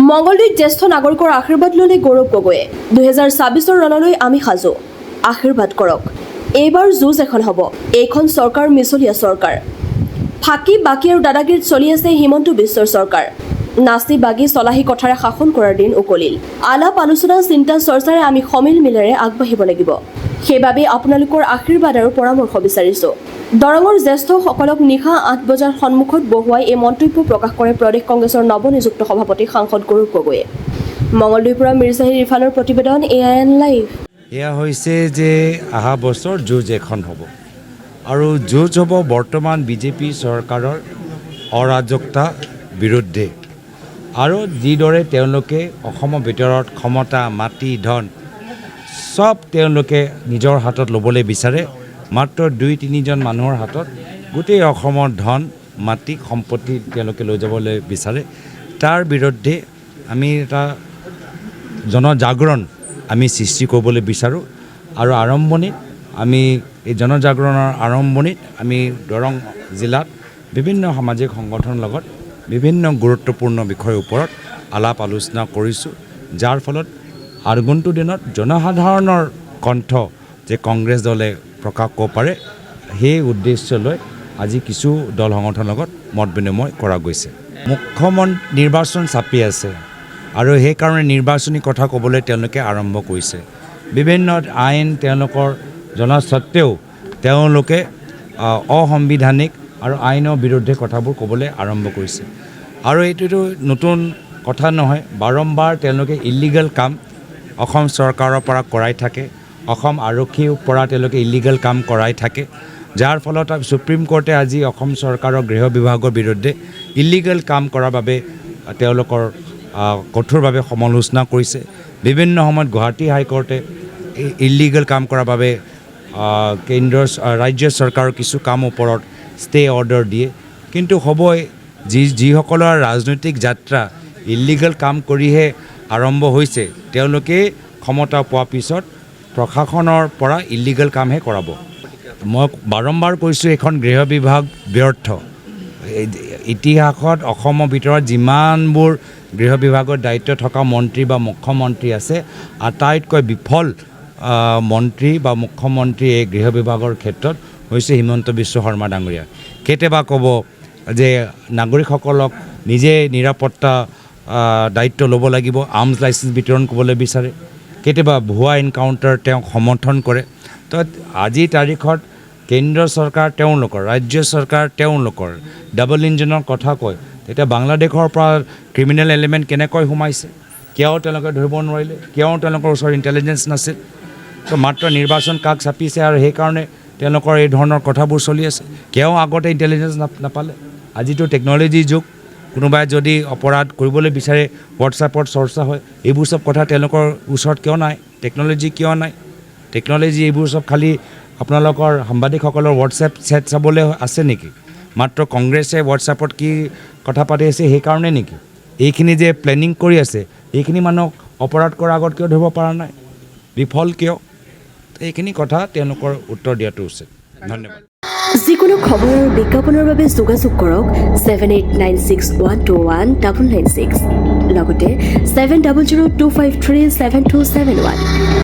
মংগলদৈত জ্যেষ্ঠ নাগৰিকৰ আশীৰ্বাদ ল'লে গৌৰৱ গগৈয়ে 2024 ৰণলৈ আমি সাজু আশীৰ্বাদ কৰক এইবাৰ যুঁজ এখন হ'ব এইখন চৰকাৰ মিছলীয়া চৰকাৰ ফাঁকি বাকী আৰু দাদাগিৰিত চলি আছে হিমন্ত বিশ্বৰ চৰকাৰ নাচি বাগি চলাহী কথাৰে শাসন কৰাৰ দিন উকলিল আলাপ আলোচনা চিন্তা চৰ্চাৰে আমি সমিল মিলেৰে আগবাঢ়িব লাগিব সেইবাবে আপোনালোকৰ আশীৰ্বাদ আৰু পৰামৰ্শ বিচাৰিছোঁ দৰঙৰ জ্যেষ্ঠসকলক নিশা 8 বজাৰ সন্মুখত বহুৱাই এই মন্তব্য প্ৰকাশ কৰে প্ৰদেশ কংগ্ৰেছৰ নৱনিযুক্ত সভাপতি সাংসদ গৌৰৱ গগৈয়ে মংগলদৈৰ পৰা মিৰ্জাহিৰ ইৰফানৰ প্ৰতিবেদন এআইএন লাইভ এয়া হৈছে যে অহা বছৰ যুঁজ এখন হ'ব আৰু যুঁজ হ'ব বৰ্তমান বিজেপি চৰকাৰৰ অৰাজকতা বিৰুদ্ধে আৰু যিদৰে তেওঁলোকে অসমৰ ভিতৰত ক্ষমতা মাটি ধন সব তেওঁলোকে নিজৰ হাতত ল'বলৈ বিচাৰে মাত্ৰ 2-3জন মানুহৰ হাতত গোটেই অসমৰ ধন মাটি সম্পত্তি তেওঁলোকে লৈ যাবলৈ বিচাৰে তাৰ বিৰুদ্ধে আমি এটা জনজাগৰণ আমি সৃষ্টি কৰিবলৈ বিচাৰোঁ আৰু আৰম্ভণিত আমি এই জনজাগৰণৰ আৰম্ভণিত আমি দৰং জিলাত বিভিন্ন সামাজিক সংগঠনৰ লগত বিভিন্ন গুৰুত্বপূৰ্ণ বিষয়ৰ ওপৰত আলাপ আলোচনা কৰিছোঁ যাৰ ফলত আগন্তুক দিনত জনসাধাৰণৰ কণ্ঠ যে কংগ্ৰেছ দলে প্ৰকাশ কৰিব পাৰে সেই উদ্দেশ্য লৈ আজি কিছু দল সংগঠনৰ লগত মত বিনিময় কৰা গৈছে মুখ্যমন্ত্ৰী নিৰ্বাচন চাপি আছে আৰু সেইকাৰণে নিৰ্বাচনী কথা ক'বলৈ তেওঁলোকে আৰম্ভ কৰিছে বিভিন্ন আইন তেওঁলোকৰ জনা সত্ত্বেও তেওঁলোকে অসাংবিধানিক আৰু আইনৰ বিৰুদ্ধে কথাবোৰ ক'বলৈ আৰম্ভ কৰিছে আৰু এইটোতো নতুন কথা নহয় বাৰম্বাৰ তেওঁলোকে ইলিগেল কাম অসম চৰকাৰৰ পৰা কৰাই থাকে অসম আৰক্ষীৰ পৰা তেওঁলোকে ইলিগেল কাম কৰাই থাকে যাৰ ফলত সুপ্ৰিম কোৰ্টে আজি অসম চৰকাৰৰ গৃহ বিভাগৰ বিৰুদ্ধে ইলিগেল কাম কৰাৰ বাবে তেওঁলোকৰ কঠোৰভাৱে সমালোচনা কৰিছে বিভিন্ন সময়ত গুৱাহাটী হাইকোৰ্টে ইলিগেল কাম কৰাৰ বাবে ৰাজ্য চৰকাৰৰ কিছু কাম ওপৰত ষ্টে অৰ্ডাৰ দিয়ে কিন্তু হ'বই যিসকলৰ ৰাজনৈতিক যাত্ৰা ইলিগেল কাম কৰিহে আৰম্ভ হৈছে তেওঁলোকে ক্ষমতা পোৱাৰ পিছত প্ৰশাসনৰ পৰা ইলিগেল কামহে কৰাব মই বাৰম্বাৰ কৈছোঁ এখন গৃহ বিভাগ ব্যৰ্থ ইতিহাসত অসমৰ ভিতৰত যিমানবোৰ গৃহ বিভাগৰ দায়িত্ব থকা মন্ত্ৰী বা মুখ্যমন্ত্ৰী আছে আটাইতকৈ বিফল মন্ত্ৰী বা মুখ্যমন্ত্ৰী এই গৃহ বিভাগৰ ক্ষেত্ৰত হৈছে হিমন্ত বিশ্ব শৰ্মা ডাঙৰীয়া কেতিয়াবা ক'ব যে নাগৰিকসকলক নিজে নিৰাপত্তা দায়িত্ব ল'ব লাগিব আৰ্মছ লাইচেঞ্চ বিতৰণ কৰিবলৈ বিচাৰে কেতিয়াবা ভুৱা এনকাউণ্টাৰ তেওঁক সমৰ্থন কৰে তো আজিৰ তাৰিখত কেন্দ্ৰ চৰকাৰ তেওঁলোকৰ ৰাজ্য চৰকাৰ তেওঁলোকৰ ডাবল ইঞ্জিনৰ কথা কয় তেতিয়া বাংলাদেশৰ পৰা ক্ৰিমিনেল এলিমেণ্ট কেনেকৈ সোমাইছে কিয় তেওঁলোকে ধৰিব নোৱাৰিলে কিয় তেওঁলোকৰ ওচৰত ইণ্টেলিজেঞ্চ নাছিল তো মাত্ৰ নিৰ্বাচন কাষ চাপিছে আৰু সেইকাৰণে তেওঁলোকৰ এই ধৰণৰ কথাবোৰ চলি আছে কিয় আগতে ইণ্টেলিজেঞ্চ নাপালে আজিতো টেকন'লজিৰ যুগ কোনোবাই যদি অপৰাধ কৰিবলৈ বিচাৰে হোৱাটছআপত চৰ্চা হয় এইবোৰ চব কথা তেওঁলোকৰ ওচৰত কিয় নাই টেকন'লজি কিয় নাই টেকন'লজি এইবোৰ চব খালী আপোনালোকৰ সাংবাদিকসকলৰ হোৱাটছএপ চেট চাবলৈ আছে নেকি মাত্ৰ কংগ্ৰেছে হোৱাটছআপত কি কথা পাতি আছে সেইকাৰণে নেকি এইখিনি যে প্লেনিং কৰি আছে এইখিনি মানুহক অপৰাধ কৰাৰ আগত কিয় ধৰিব পৰা নাই বিফল কিয় এইখিনি কথা তেওঁলোকৰ উত্তৰ দিয়াটো উচিত ধন্যবাদ যিকোনো খবৰ আৰু বিজ্ঞাপনৰ বাবে যোগাযোগ কৰক 7896121996 লগতে 7002537271